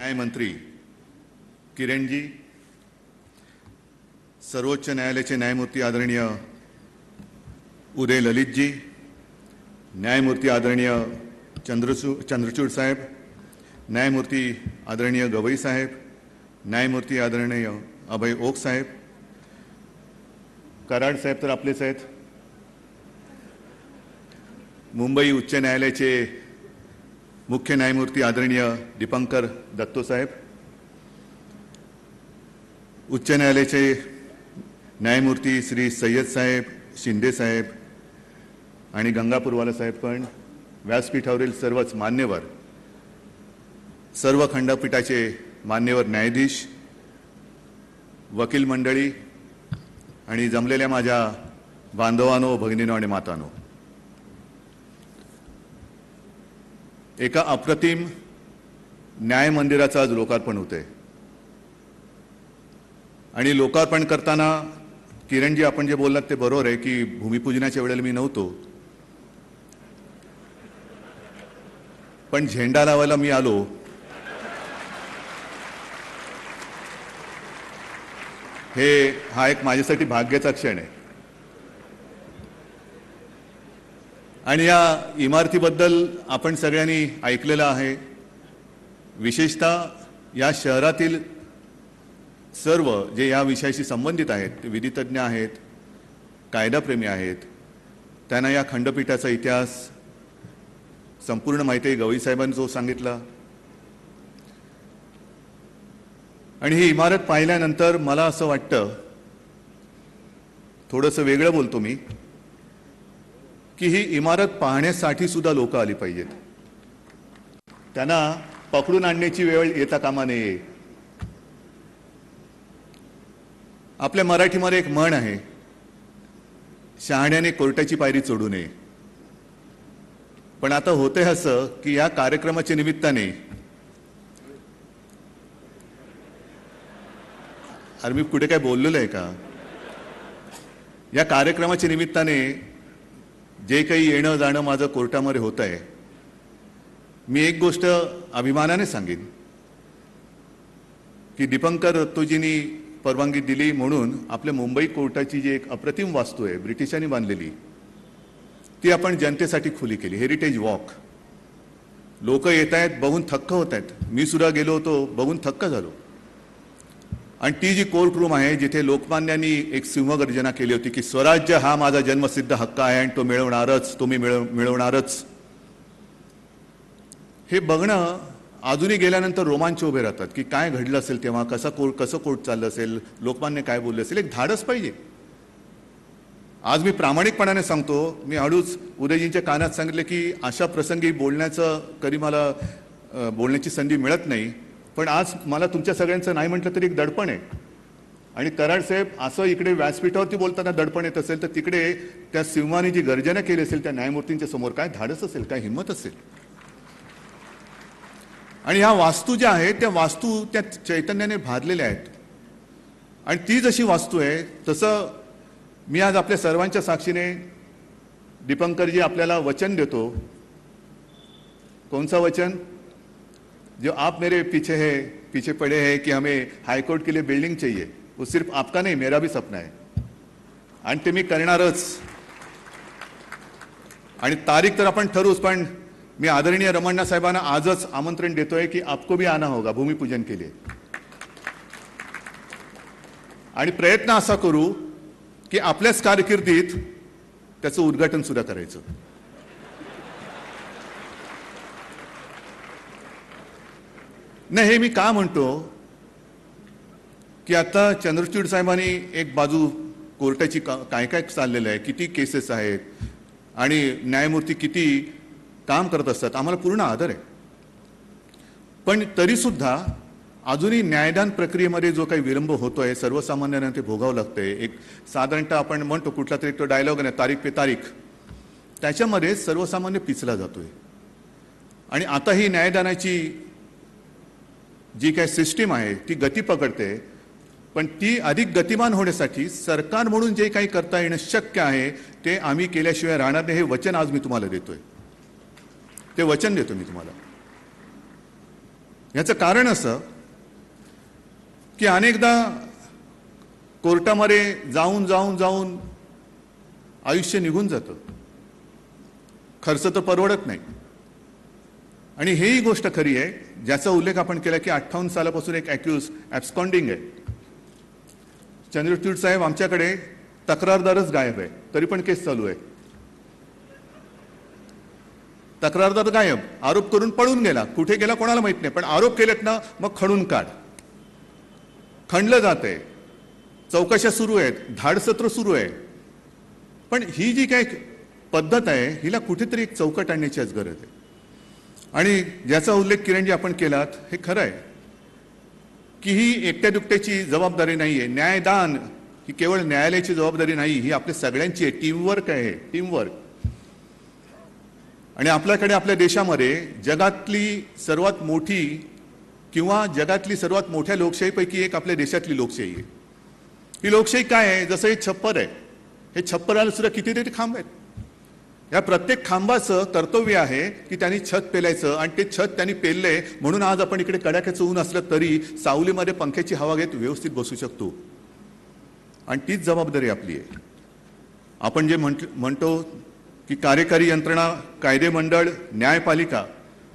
न्यायमंत्री किरण जी, सर्वोच्च न्यायालयाचे न्यायमूर्ती आदरणीय उदय ललित जी, न्यायमूर्ती आदरणीय चंद्रचूड़ साहेब, न्यायमूर्ती आदरणीय गवई साहेब, न्यायमूर्ती आदरणीय अभय ओक साहेब, कराड साहेब तर आपलेच आहेत, मुंबई उच्च न्यायालयाचे मुख्य न्यायमूर्ती आदरणीय दीपंकर दत्तो साहेब, उच्च न्यायालयाचे न्यायमूर्ती श्री सय्यद साहेब, शिंदे साहेब आणि गंगापूरवाला साहेब, पण व्यासपीठावरील सर्वच मान्यवर, सर्व खंडपीठाचे मान्यवर न्यायाधीश, वकील मंडळी आणि जमलेल्या माझ्या बांधवांनो, भगिनींनो आणि मातांनो, एका अप्रतिम न्याय मंदिराचं आज लोकार्पण होते आणि लोकार्पण करताना किरणजी आपण जे बोललात ते बरोबर आहे की भूमिपूजनाच्या वेळेला मी नव्हतो, पण झेंडा लावायला मी आलो. हा एक माझ्यासाठी भाग्याचा क्षण आहे. आणि या इमारतीबद्दल आपण सगळ्यांनी ऐकलेलं आहे. विशेषतः या शहरातील सर्व जे या विषयाशी संबंधित आहेत, ते विधितज्ञ आहेत, कायदाप्रेमी आहेत, त्यांना या खंडपीठाचा इतिहास संपूर्ण माहिती गवई साहेबांनी जो सांगितला. आणि ही इमारत पाहिल्यानंतर मला असं वाटतं, थोडंसं वेगळं बोलतो मी, की ही इमारत पाहण्यासाठी सुद्धा लोक आली पाहिजेत. त्यांना पकडून आणण्याची वेळ येता कामा नये. आपल्या मराठीमध्ये एक म्हण आहे, शहाण्याने कोर्टाची पायरी चढू नये. पण आता होते असं की या कार्यक्रमाच्या निमित्ताने, अरे मी कुठे काय बोललेलो आहे का? या कार्यक्रमाच्या निमित्ताने जे काही येणं जाणं माझं कोर्टामध्ये होत आहे, मी एक गोष्ट अभिमानाने सांगेन की दीपंकर दत्तोजींनी परवानगी दिली म्हणून आपल्या मुंबई कोर्टाची जी एक अप्रतिम वास्तू आहे ब्रिटिशांनी बांधलेली, ती आपण जनतेसाठी खुली केली. Heritage walk. लोक येत आहेत, बघून थक्क होत आहेत. मी सुद्धा गेलो होतो, बघून थक्क झालो. आणि ती जी कोर्ट रूम आहे जिथे लोकमान्यांनी एक सिंहगर्जना केली होती की स्वराज्य हा माझा जन्मसिद्ध हक्क आहे आणि तो मिळवणारच, तो मी मिळवणारच, हे बघणं अजूनही गेल्यानंतर रोमांच उभे राहतात की काय घडलं असेल तेव्हा, कसं कोर्ट चाललं असेल, लोकमान्य काय बोलले असेल. एक धाडस पाहिजे. आज मी प्रामाणिकपणाने सांगतो, मी हळूच उदयजींच्या कानात सांगितले की अशा प्रसंगी बोलण्याचं कधी मला बोलण्याची संधी मिळत नाही, पण आज मला तुमच्या सगळ्यांचं नाही म्हटलं तरी एक दडपण आहे. आणि कराड साहेब, असं इकडे व्यासपीठावरती बोलताना दडपण येत असेल तर तिकडे त्या सिंहाने जी गर्जना केली असेल त्या न्यायमूर्तींच्या समोर काय धाडस असेल, काय हिंमत असेल. आणि ह्या वास्तू ज्या आहेत त्या वास्तू त्या चैतन्याने भारलेल्या आहेत. आणि ती जशी वास्तू आहे तसं मी आज आपल्या सर्वांच्या साक्षीने दीपंकरजी आपल्याला वचन देतो. कौन सा वचन? जो आप मेरे पीछे पड़े हैं कि हमें हाईकोर्ट के लिए बिल्डिंग चाहिए, वो सिर्फ आपका नहीं, मेरा भी सपना है. आणि ते मी करणारच. आणि तारीख तर आपण ठरवूच, पण मी आदरणीय रमण्णा साहेबांना आजच आमंत्रण देतोय की आपको भी आना होगा भूमिपूजन के लिए. आणि प्रयत्न असा करू की आपल्याच कारकिर्दीत त्याचं उद्घाटन सुद्धा करायचं. नाही, हे मी का म्हणतो की आता चंद्रचूड़ साहेबांनी एक बाजू कोर्टाची काय काय चाललेलं आहे, किती केसेस आहेत आणि न्यायमूर्ती किती काम करत असतात, आम्हाला पूर्ण आदर आहे. पण तरीसुद्धा अजूनही न्यायदान प्रक्रियेमध्ये जो काही विलंब होतोय, सर्वसामान्यांना ते भोगावं लागतंय. एक साधारणतः आपण म्हणतो कुठला तरी तो डायलॉग आहे, तारीख पे तारीख, त्याच्यामध्ये सर्वसामान्य पिचला जातोय. आणि आता ही न्यायदानाची जी काही सिस्टीम आहे ती गती पकडते, पण ती अधिक गतिमान होण्यासाठी सरकार म्हणून जे काही करता येणं शक्य आहे ते आम्ही केल्याशिवाय राहणार नाही. हे वचन आज मी तुम्हाला देतोय, ते वचन देतो मी तुम्हाला. याचं कारण असं की अनेकदा कोर्टामध्ये जाऊन जाऊन जाऊन आयुष्य निघून जातं, खर्च तर परवडत नाही. आणि हेही गोष्ट खरी आहे ज्याचा उल्लेख आपण केला की 58 सालापासून एक अॅक्यूज ॲब्स्कॉन्डिंग आहे. चंद्रचूड साहेब आमच्याकडे तक्रारदारच गायब आहे, तरी पण केस चालू आहे. तक्रारदार गायब, आरोप करून पळून गेला, कुठे गेला कोणाला माहित नाही, पण आरोप केलेत ना मग खणून काढ, खणलं जातंय, चौकशा सुरू आहेत, धाडसत्र सुरू आहे. पण ही जी काही पद्धत आहे हिला कुठेतरी एक चौकट आणण्याचीच गरज आहे. आणि ज्याचा उल्लेख किरणजी आपण केलात हे खरं आहे की ही एकट्या दुकट्याची जबाबदारी नाही आहे. न्यायदान ही केवळ न्यायालयाची जबाबदारी नाही, ही आपल्या सगळ्यांची आहे. टीमवर्क आहे, टीमवर्क. आणि आपल्याकडे आपल्या देशामध्ये जगातली सर्वात मोठी किंवा जगातली सर्वात मोठ्या लोकशाहीपैकी एक आपल्या देशातली लोकशाही आहे. ही लोकशाही काय आहे? जसं हे छप्पर आहे, हे छप्पराला सुद्धा कितीतरी खांब आहेत. या प्रत्येक खांबाचं कर्तव्य आहे की त्यांनी छत पेलायचं, आणि ते छत त्यांनी पेललंय म्हणून आज आपण इकडे कडाक्याचं ऊन असलं तरी सावलीमध्ये पंख्याची हवा घेत व्यवस्थित बसू शकतो. आणि तीच जबाबदारी आपली आहे. आपण जे म्हणतो की कार्यकारी यंत्रणा, कायदे मंडळ, न्यायपालिका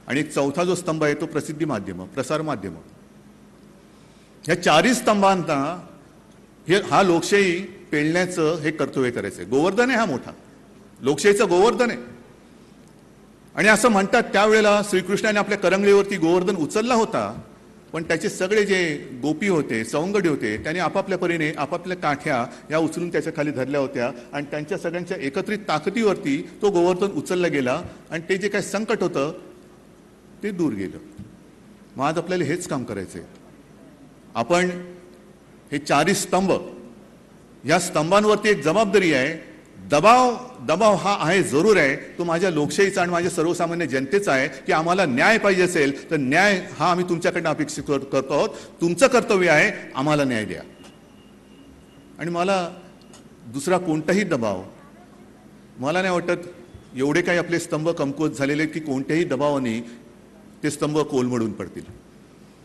आणि एक चौथा जो स्तंभ आहे तो प्रसिद्धी माध्यम, प्रसार माध्यम. ह्या चारही स्तंभांना हा लोकशाही पेलण्याचं हे कर्तव्य करायचं आहे. गोवर्धन आहे हा मोठा, लोकशाहीचं गोवर्धन आहे. आणि असं म्हणतात त्यावेळेला श्रीकृष्णाने आपल्या करंगळीवरती गोवर्धन उचलला होता, पण त्याचे सगळे जे गोपी होते, सवंगडी होते, त्यांनी आपापल्या परीने आपापल्या काठ्या या उचलून त्याच्या खाली धरल्या होत्या, आणि त्यांच्या सगळ्यांच्या एकत्रित ताकदीवरती तो गोवर्धन उचलला गेला, आणि ते जे काही संकट होतं ते दूर गेलं. मग आज आपल्याला हेच काम करायचंय. आपण हे चारही स्तंभ, या स्तंभांवरती एक जबाबदारी आहे. दबाव हा आहे, जरूर आहे, तो माझ्या लोकशाहीचा आणि माझ्या सर्वसामान्य जनतेचा आहे की आम्हाला न्याय पाहिजे असेल तर न्याय हा आम्ही तुमच्याकडनं अपेक्षित करतो आहोत. तुमचं कर्तव्य आहे आम्हाला न्याय द्या. आणि मला दुसरा कोणताही दबाव, मला नाही वाटत एवढे काही आपले स्तंभ कमकुवत झालेले आहेत की कोणत्याही दबावाने ते स्तंभ कोलमडून पडतील.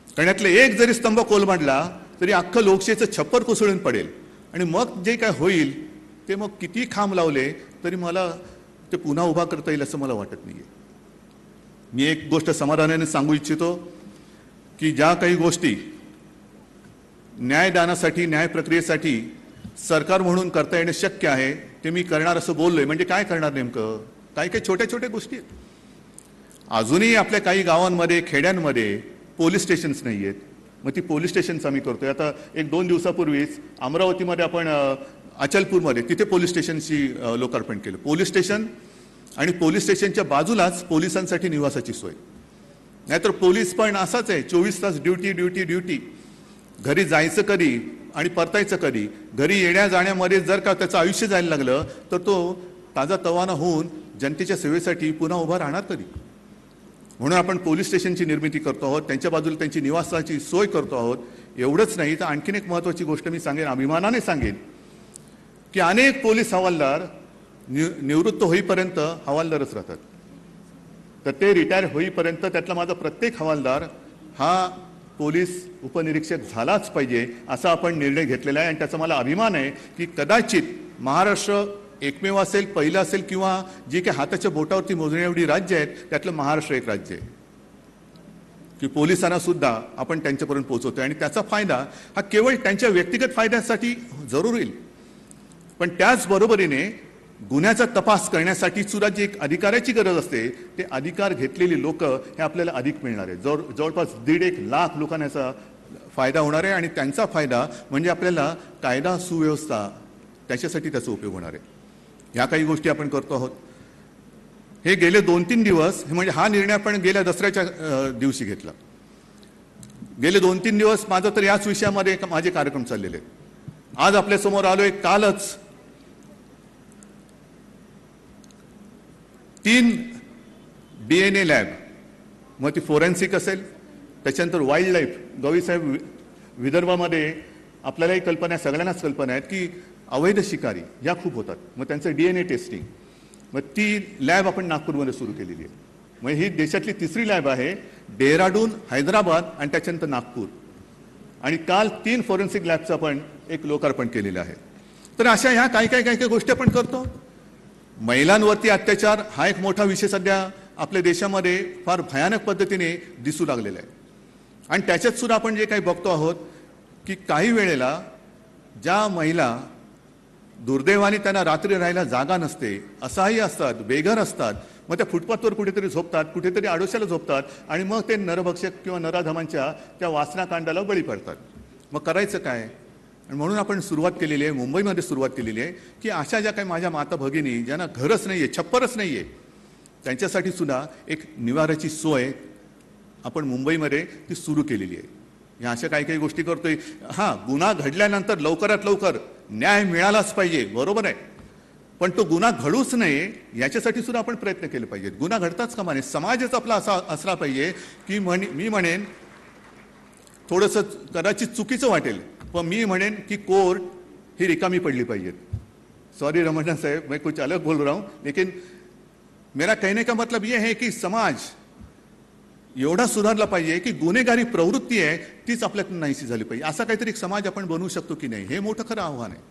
कारण यातले एक जरी स्तंभ कोलमडला तरी अख्खं लोकशाहीचं छप्पर कोसळून पडेल. आणि मग जे काय होईल ते मग किती खांब लावले तरी मला ते पुन्हा उभा करता येईल असं मला वाटत नाहीये. मी एक गोष्ट समाधानाने सांगू इच्छितो की ज्या काही गोष्टी न्यायदानासाठी, न्याय प्रक्रियेसाठी सरकार म्हणून करता येणं शक्य आहे ते मी करणार असं बोललोय. म्हणजे काय करणार नेमकं? काही काही छोट्या छोट्या गोष्टी आहेत. अजूनही आपल्या काही गावांमध्ये, खेड्यांमध्ये पोलीस स्टेशन्स नाही आहेत. मग ती पोलीस स्टेशन्स आम्ही करतोय. आता 1-2 दिवसापूर्वीच अमरावतीमध्ये आपण अचलपूरमध्ये तिथे पोलीस स्टेशनची लोकार्पण केलं. पोलीस स्टेशन आणि पोलीस स्टेशनच्या बाजूलाच पोलिसांसाठी निवासाची सोय. नाहीतर पोलीस पण असाच आहे, 24 तास ड्युटी ड्युटी ड्युटी. घरी जायचं कधी आणि परतायचं कधी? घरी येण्या जाण्यामध्ये जर का त्याचं आयुष्य जायला लागलं तर तो ताजा तवाना होऊन जनतेच्या सेवेसाठी पुन्हा उभा राहणार कधी? म्हणून आपण पोलीस स्टेशनची निर्मिती करतो आहोत, त्यांच्या बाजूला त्यांची निवासाची सोय करतो आहोत. एवढंच नाही तर आणखीन एक महत्त्वाची गोष्ट मी सांगेन, अभिमानाने सांगेन की अनेक पोलीस हवालदार निवृत्त होईपर्यंत हवालदारच राहतात. तर ते रिटायर होईपर्यंत त्यातला माझा प्रत्येक हवालदार हा पोलीस उपनिरीक्षक झालाच पाहिजे असा आपण निर्णय घेतलेला आहे. आणि त्याचा मला अभिमान आहे की कदाचित महाराष्ट्र एकमेव असेल, पहिलं असेल, किंवा जे काही हाताच्या बोटावरती मोजण्याएवढी राज्य आहेत त्यातलं महाराष्ट्र एक राज्य आहे की पोलिसांना सुद्धा आपण त्यांच्यापर्यंत पोहोचवतोय. आणि त्याचा फायदा हा केवळ त्यांच्या व्यक्तिगत फायद्यासाठी जरूर होईल, पण त्याचबरोबरीने गुन्ह्याचा तपास करण्यासाठी सुद्धा जी एक अधिकाऱ्याची गरज असते ते अधिकार घेतलेली लोक हे आपल्याला अधिक मिळणार आहे. जवळपास 1.5 लाख लोकांना याचा फायदा होणार आहे. आणि त्यांचा फायदा म्हणजे आपल्याला कायदा सुव्यवस्था त्याच्यासाठी त्याचा उपयोग होणार आहे. ह्या काही गोष्टी आपण करतो आहोत. हे गेले 2-3 दिवस, म्हणजे हा निर्णय आपण गेल्या दसऱ्याच्या दिवशी घेतला. गेले 2-3 दिवस माझं तर याच विषयामध्ये माझे कार्यक्रम चाललेले आहेत. आज आपल्यासमोर आलोय, कालच 3 DNA लॅब, मग ती फोरेन्सिक असेल, त्याच्यानंतर वाईल्ड लाईफ. गौरीसाहेब, विदर्भामध्ये आपल्यालाही कल्पना आहे, सगळ्यांनाच कल्पना आहे की अवैध शिकारी या खूप होतात. मग त्यांचं DNA टेस्टिंग, मग ती लॅब आपण नागपूरमध्ये सुरू केलेली आहे. म्हणजे ही देशातली तिसरी लॅब आहे. डेहराडून, हैदराबाद आणि त्याच्यानंतर नागपूर. आणि काल 3 फॉरेन्सिक लॅबचं आपण एक लोकार्पण केलेलं आहे. तर अशा ह्या काही गोष्टी आपण करतो. महिलांवरती अत्याचार हा एक मोठा विषय सध्या आपल्या देशामध्ये फार भयानक पद्धतीने दिसू लागलेला आहे. आणि त्याच्यात सुद्धा आपण जे काही बघतो आहोत की काही वेळेला ज्या महिला दुर्दैवाने त्यांना रात्री राहायला जागा नसते, असहाय्य असतात, बेघर असतात, मग त्या फुटपाथवर कुठेतरी झोपतात, कुठेतरी आडोशाला झोपतात आणि मग ते नरभक्षक किंवा नराधमांच्या त्या वासनाकांडाला बळी पडतात. मग करायचं काय? आणि म्हणून आपण सुरुवात केलेली आहे, मुंबईमध्ये सुरुवात केलेली आहे की अशा ज्या काही माझ्या माता भगिनी ज्यांना घरच नाही आहे, छप्परच नाही आहे, त्यांच्यासाठी सुद्धा एक निवाऱ्याची सोय आपण मुंबईमध्ये ती सुरू केलेली आहे. या अशा काही गोष्टी करतोय. हां, गुन्हा घडल्यानंतर लवकरात लवकर न्याय मिळालाच पाहिजे, बरोबर आहे. पण तो गुन्हा घडूच नये याच्यासाठी सुद्धा आपण प्रयत्न केले पाहिजेत. गुन्हा घडताच कामा नये. समाजच आपला असा असला पाहिजे की मी म्हणेन, थोडंसं कदाचित चुकीचं वाटेल, पण मी म्हणेन की कोर्ट ही रिकामी पडली पाहिजेत. सॉरी रमणा साहेब, मैं कुछ अलग बोल रहा हूं, लेकिन मेरा कहने का मतलब यह है की समाज एवढा सुधारला पाहिजे की गुन्हेगारी प्रवृत्ती आहे तीच आपल्यातून नाहीशी झाली पाहिजे. असा काहीतरी एक समाज आपण बनवू शकतो की नाही, हे मोठं खरं आव्हान आहे.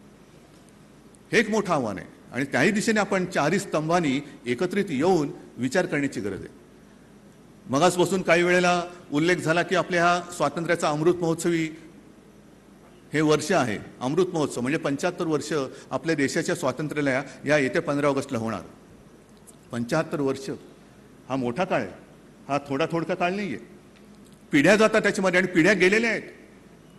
हे एक मोठं आव्हान आहे. आणि त्याही दिशेने आपण 4 स्तंभांनी एकत्रित येऊन विचार करण्याची गरज आहे. मगाचपासून काही वेळेला उल्लेख झाला की आपल्या हा स्वातंत्र्याचा अमृत महोत्सवी हे वर्ष आहे. अमृत महोत्सव म्हणजे 75 वर्ष आपल्या देशाच्या स्वातंत्र्याला या येत्या 15 ऑगस्टला होणार. 75 वर्ष हा मोठा काळ आहे, हा थोडका काळ नाही आहे. पिढ्या जातात त्याच्यामध्ये आणि पिढ्या गेलेल्या आहेत.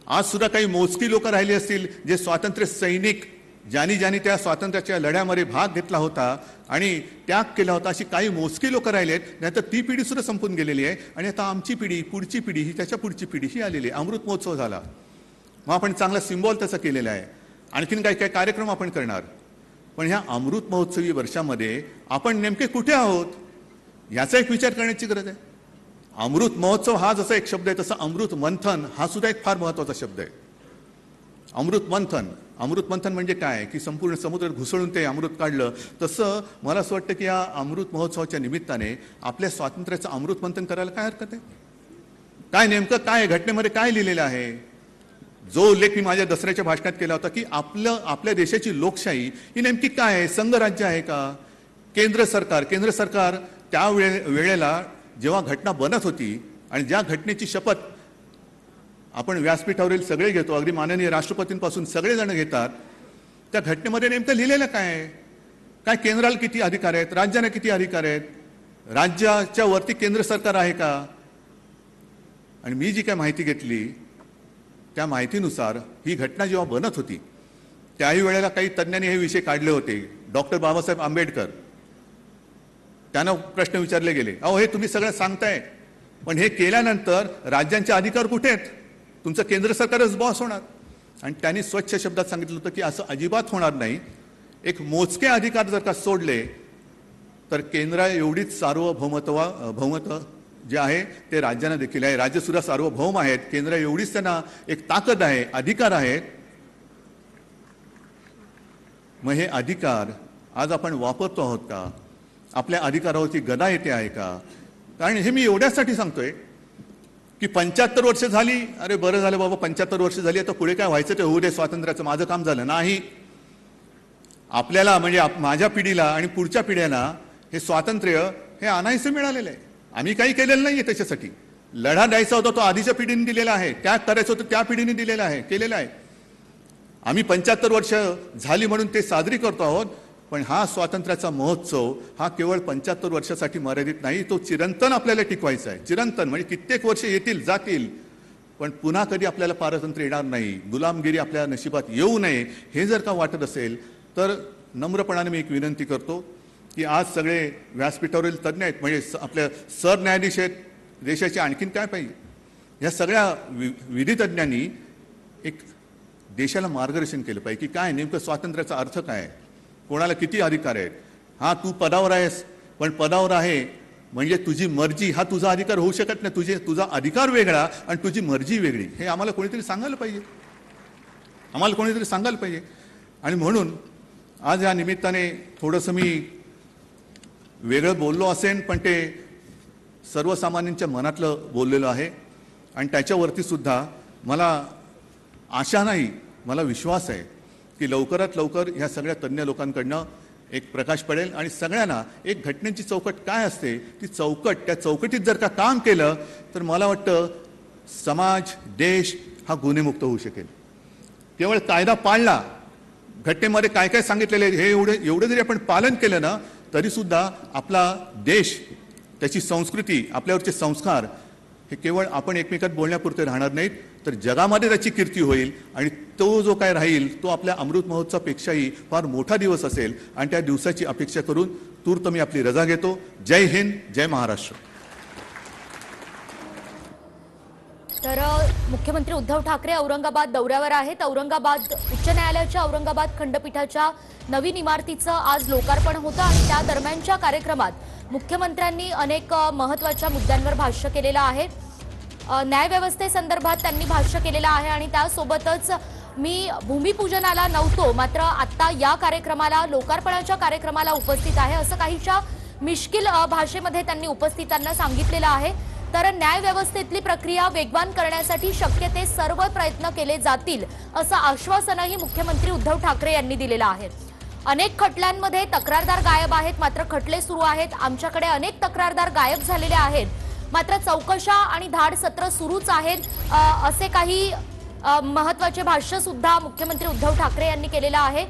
आज सुद्धा काही मोजकी लोक राहिली असतील जे स्वातंत्र्य सैनिक, ज्यांनी त्या स्वातंत्र्याच्या लढ्यामध्ये भाग घेतला होता आणि त्याग केला होता, अशी काही मोजकी लोक राहिली आहेत. नाहीतर ती पिढी सुद्धा संपून गेलेली आहे. आणि आता आमची पिढी, पुढची पिढी, ही त्याच्या पुढची पिढी ही आलेली आहे. अमृत महोत्सव झाला, मग आपण चांगला सिम्बॉल त्याचा केलेला आहे. आणखीन काही कार्यक्रम आपण करणार. पण ह्या अमृत महोत्सवी वर्षामध्ये आपण नेमके कुठे आहोत याचा एक विचार करण्याची गरज आहे. अमृत महोत्सव हा जसा एक शब्द आहे, तसा अमृत मंथन हा सुद्धा एक फार महत्त्वाचा शब्द आहे. अमृत मंथन म्हणजे काय की संपूर्ण समुद्रात घुसळून ते अमृत काढलं. तसं मला असं वाटतं की या अमृत महोत्सवाच्या निमित्ताने आपल्या स्वातंत्र्याचं अमृत मंथन करायला काय हरकत आहे. काय नेमकं काय घटनेमध्ये काय लिहिलेलं आहे. जो उल्लेख मी माझ्या दसऱ्याच्या भाषणात केला होता की आपल्या देशाची लोकशाही ही नेमकी काय आहे. संघराज्य आहे का. केंद्र सरकार त्या वेळेला जेव्हा घटना बनत होती आणि ज्या घटनेची शपथ आपण व्यासपीठावरील सगळे घेतो, अगदी माननीय राष्ट्रपतींपासून सगळेजण घेतात, त्या घटनेमध्ये नेमकं लिहिलेलं काय आहे. काय केंद्राला किती अधिकार आहेत, राज्यांना किती अधिकार आहेत, राज्याच्या वरती केंद्र सरकार आहे का. आणि मी जी काय माहिती घेतली त्या माहितीनुसार ही घटना जेव्हा बनत होती त्याही वेळेला काही तज्ज्ञांनी हे विषय काढले होते. डॉक्टर बाबासाहेब आंबेडकर, त्यांना प्रश्न विचारले गेले, अहो हे तुम्ही सगळं सांगताय, पण हे केल्यानंतर राज्यांचे अधिकार कुठे आहेत. तुमचं केंद्र सरकारच बॉस होणार. आणि त्यांनी स्वच्छ शब्दात सांगितलं होतं की असं अजिबात होणार नाही. एक मोजके अधिकार जर का सोडले तर केंद्र एवढीच सार्वभौमत्व जे आहे ते राज्यांना देखील आहे. राज्य सुद्धा सार्वभौम आहेत. केंद्र एवढीच त्यांना एक ताकद आहे, अधिकार आहेत. मग हे अधिकार आज आपण वापरतो आहोत का. आपल्या अधिकारावरती गदा येते आहे का. कारण हे मी एवढ्यासाठी सांगतोय की 75 वर्ष झाली, अरे बरं झालं बाबा 75 वर्ष झाली, आता पुढे काय व्हायचं ते होऊ दे, स्वातंत्र्याचं माझं काम झालं नाही. आपल्याला म्हणजे माझ्या पिढीला आणि पुढच्या पिढ्यांना हे स्वातंत्र्य हे आणायचं मिळालेलं आहे. आम्ही काही केलेलं नाहीये. त्याच्यासाठी लढा द्यायचा होता तो आधीच्या पिढीने दिलेला आहे, त्याग करायचं होतं त्या पिढीने दिलेला आहे, केलेला आहे. आम्ही 75 वर्ष झाली म्हणून ते साजरी करतो आहोत. पण हा स्वातंत्र्याचा महोत्सव हा केवळ 75 वर्षासाठी मर्यादित नाही, तो चिरंतन आपल्याला टिकवायचा आहे. चिरंतन म्हणजे कित्येक वर्ष येतील जातील, पण पुन्हा कधी आपल्याला पारतंत्र्य येणार नाही, गुलामगिरी आपल्या नशिबात येऊ नये. हे जर का वाटत असेल तर नम्रपणाने मी एक विनंती करतो की आज सगळे व्यासपीठावरील तज्ज्ञ आहेत, म्हणजे आपल्या सरन्यायाधीश आहेत, देशाचे आणखीन काय पाहिजे. या सगळ्या विधितज्ञांनी एक देशाला मार्गदर्शन केलं पाहिजे की काय नेमकं स्वातंत्र्याचा अर्थ काय आहे, कोणाला किती अधिकार आहेत. हा तू पदावर आहेस, पण पदावर आहे म्हणजे तुझी मर्जी हा तुझा अधिकार होऊ शकत नाही. तुझा अधिकार वेगळा आणि तुझी मर्जी वेगळी. हे आम्हाला कोणीतरी सांगायला पाहिजे. आणि म्हणून आज या निमित्ताने थोडंसं मी वेगळं बोललो असेल, पण ते सर्वसामान्यांच्या मनातलं बोललेलो आहे आणि त्याच्यावरती सुद्धा मला आशा नाही, मला विश्वास आहे की लवकरात लवकर ह्या सगळ्या तज्ज्ञ लोकांकडनं एक प्रकाश पडेल आणि सगळ्यांना एक घटनेची चौकट काय असते ती चौकट, त्या चौकटीत जर का काम केलं तर मला वाटतं समाज, देश हा गुन्हेमुक्त होऊ शकेल. केवळ कायदा पाळला, घटनेमध्ये काय काय सांगितलेले हे एवढं जरी आपण पालन केलं ना तरी सुद्धा आपला देश, त्याची संस्कृती, आपल्यावरचे संस्कार हे केवळ आपण एकमेकात बोलण्यापुरते राहणार नाहीत तर जगामध्ये त्याची कीर्ती होईल आणि तो जो काय राहील तो आपल्या अमृत महोत्सवापेक्षाही फार मोठा दिवस असेल आणि त्या दिवसाची अपेक्षा करून तूर्त मी आपली रजा घेतो. जय हिंद, जय महाराष्ट्र. तर मुख्यमंत्री उद्धव ठाकरे औरंगाबाद दौऱ्यावर आहेत. औरंगाबाद उच्च न्यायालयाच्या औरंगाबाद खंडपीठाच्या नवीन इमारतीचं आज लोकार्पण होतं आणि त्या दरम्यानच्या कार्यक्रमात मुख्यमंत्र्यांनी अनेक महत्त्वाच्या मुद्द्यांवर भाष्य केलेलं आहे. न्यायव्यवस्थेसंदर्भात त्यांनी भाष्य केलेलं आहे आणि त्यासोबतच मी भूमिपूजनाला नव्हतो मात्र आता या कार्यक्रमाला, लोकार्पणाच्या कार्यक्रमाला उपस्थित आहे असं काहीशा मिश्किल भाषेमध्ये त्यांनी उपस्थितांना सांगितलेलं आहे. तर न्यायव्यवस्थेतली प्रक्रिया वेगवान करण्यासाठी शक्य ते सर्व प्रयत्न केले जातील असं आश्वासनही मुख्यमंत्री उद्धव ठाकरे यांनी दिलेलं आहे. अनेक खटल्यांमध्ये तक्रारदार गायब आहेत मात्र खटले सुरू आहेत. आमच्याकडे अनेक तक्रारदार गायब झालेले आहेत मात्र चौकशा आणि धाड सत्र सुरूच आहेत असे काही महत्त्वाचे भाष्य सुद्धा मुख्यमंत्री उद्धव ठाकरे यांनी केलेलं आहे.